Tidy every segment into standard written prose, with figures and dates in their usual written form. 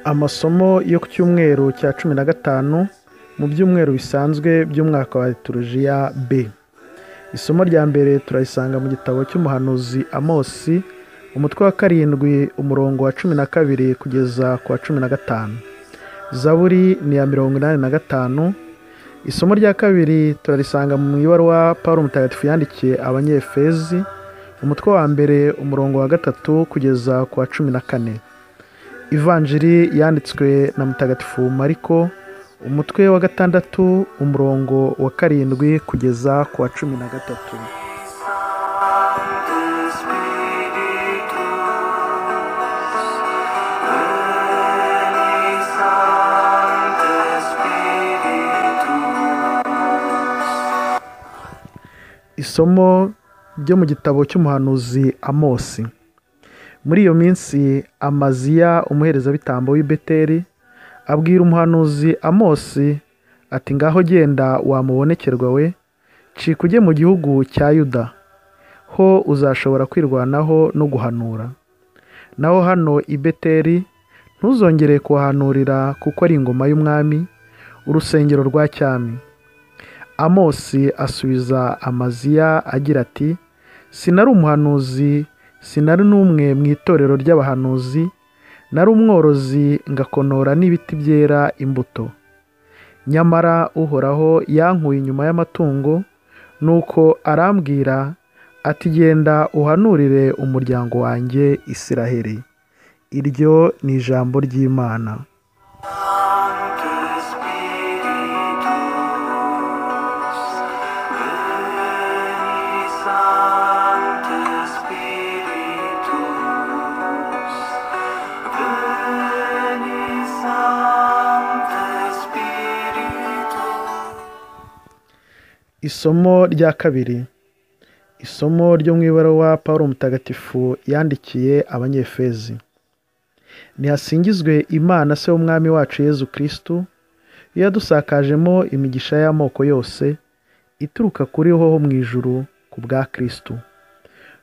Amasomo yo ku cyumweru cya 15 mu byumweru bisanzwe by'umwaka wa liturujia B. Isomo rya mbere turayisanga mu gitabo cy'umuhanuzi Amosi, umutwe wa 7 umurongo wa 12 kugeza ku wa 15. Zaburi ni ya 85. Isomo rya kabiri turarisanga mu ibaruwa Paulo Mutagatifu yandikiye Abanyefezi, umutwe wa mbere umurongo wa 3 kugeza ku wa 14. Ivanjiri yanditswe na Mutagatifu Mariko, umutwe wa 6 umurongo wa 7 kugeza ku wa 13. Isomo ryo mu gitabo cy'umuhanuzi Amosi. Muri iyo minsi Amaziya umuherezabitambo w'i Beteli abwira umuhanuzi Amosi ati, ngaho genda wamubonekerwa we, cika ujye mu gihugu cya Yuda, ho uzashobora kwirwanaho no guhanura. Naho hano i Beteli ntuzongere kuhanurira, kuko ari ingoma y'umwami, urusengero rwa cyami. Amosi asubiza Amaziya agira ati, sinari umuhanuzi, sinari n'umwe mu itorero ry'abahanuzi, nari umworozi ngakonora n'ibiti byera imbuto. Nyamara Uhoraho yankuye inyuma y'amatungo, nuko arambwira ati, genda uhanurire umuryango wanjye Isiraheli. Iryo ni ijambo ry'Imana. Isomo rya kabiri. Isomo ryo mu ibaruwa Paulo Mutagatifu yandikiye Abanyefezi. Nihasingizwe Imana se w'umwami wacu Yezu Kristu, yadusakajemo imigisha y'amoko yose ituruka kuri ho mu ijuru ku bwa Kristu.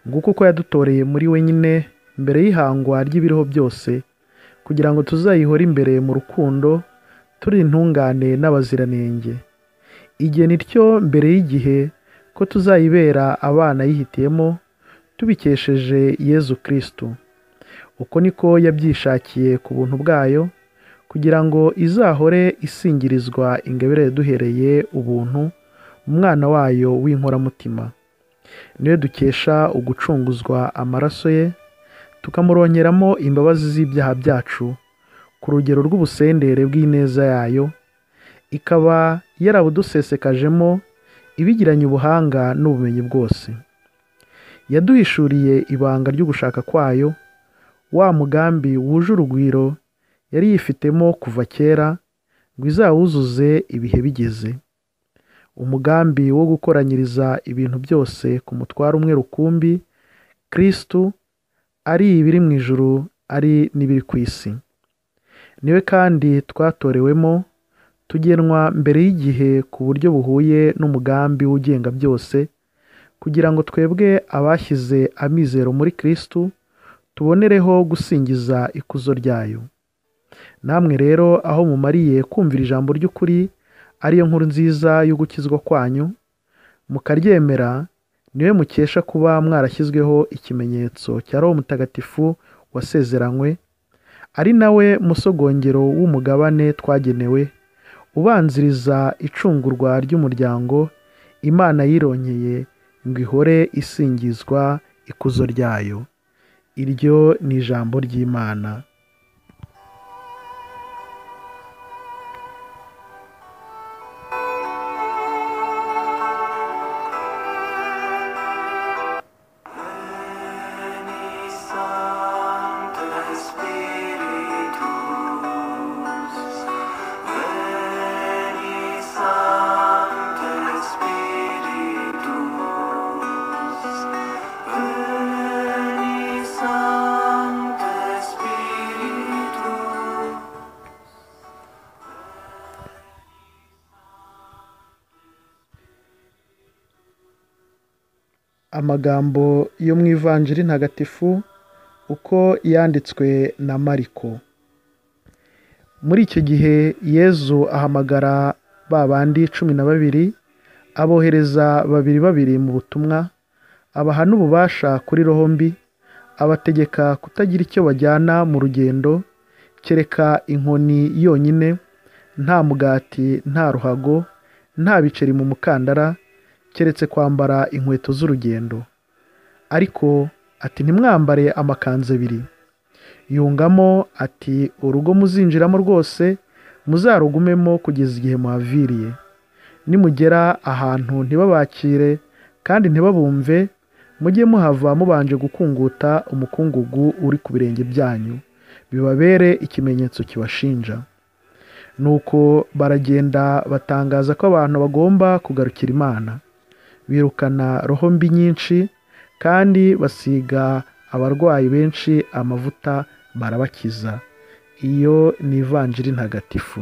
Nguko uko yadutoreye muri we nyine mbere y'ihangwa ry'ibiriho byose, kugira ngo tuzayihore imbere mu rukundo, turi intungane n'abaziranenge. Igihe nityo mbere y'igihe ko tuzayibera abana yihitiyemo, tubikesheje Yezu Kristu. Uko niko yabyishakiye ku buntu bwayo, kugira ngo izahore isingirizwa ingabire yaduhereye ubuntu mu mwana wayo w'inkoramutima. Niwe dukesha ugucunguzwa amaraso ye, tukamuronkeramo imbabazi z'ibyaha byacu, ku rugero rw'ubusendere bw'ineza yayo, ikaba yarabudusesekajemo ibigiranye ubuhanga n'ubumenyi bwose. Yaduhishuriye ibanga ryo gushaka kwayo, wa mugambi wuje urugwiro yari yifitemo kuva kera, ngo izawuzuze ibihe bigeze. Umugambi wo gukoranyiriza ibintu byose ku mutwaro umwe rukumbi, Kristu, ari ibiri mu ijuru ari n'ibiri ku isi. Niwe kandi twatorewemo, tugenwa mbere y'igihe ku buryo buhuye n'umugambi ugenga byose, kugira ngo twebwe abashyize amizero muri Kristu tubonereho gusingiza ikuzo ryayo. Namwe rero aho mumariye kumvira ijambo ry'ukuri, ariyo nkuru nziza yo gukizwa kwanyu, mukaryemera, niwe mukesha kuba mwarashyizweho ikimenyetso cya Roho Mutagatifu wasezeranywe, ari nawe musogongero w'umugabane twagenewe, ubanziriza icungurwa ry'umuryango Imana yironkeye, ngo ihore isingizwa ikuzo ryayo. Iryo ni ijambo ry'Imana. Amagambo yo mu Ivanjiri ntagatifu uko yanditswe na Mariko. Muri icyo gihe Yezu ahamagara ba bandi 12, abohereza babiri mu butumwa, abaha n'ububasha kuri roho mbi, abategeka kutagira icyo bajyana mu rugendo kereka inkoni yonyine, nta mugati, nta ruhago, nta biceri mu mukandara, keretse kwambara inkweto z'urugendo. Ariko ati ntimwambare amakanzu 2. Yungamo ati urugo muzinjiramo rwose muzarugumemo kugeza igihe muhaviriye. Nimugera ahantu ntibabakire kandi ntibabumve, mujye muhava mubanje gukunguta umukungugu uri ku birenge byanyu, bibabere ikimenyetso kibashinja. Nuko baragenda batangaza ko abantu bagomba kugarukira Imana. Birukana roho mbi nyinshi kandi basiga abarwayi benshi amavuta barabakiza. Iyo ni ivanjiri ntagatifu.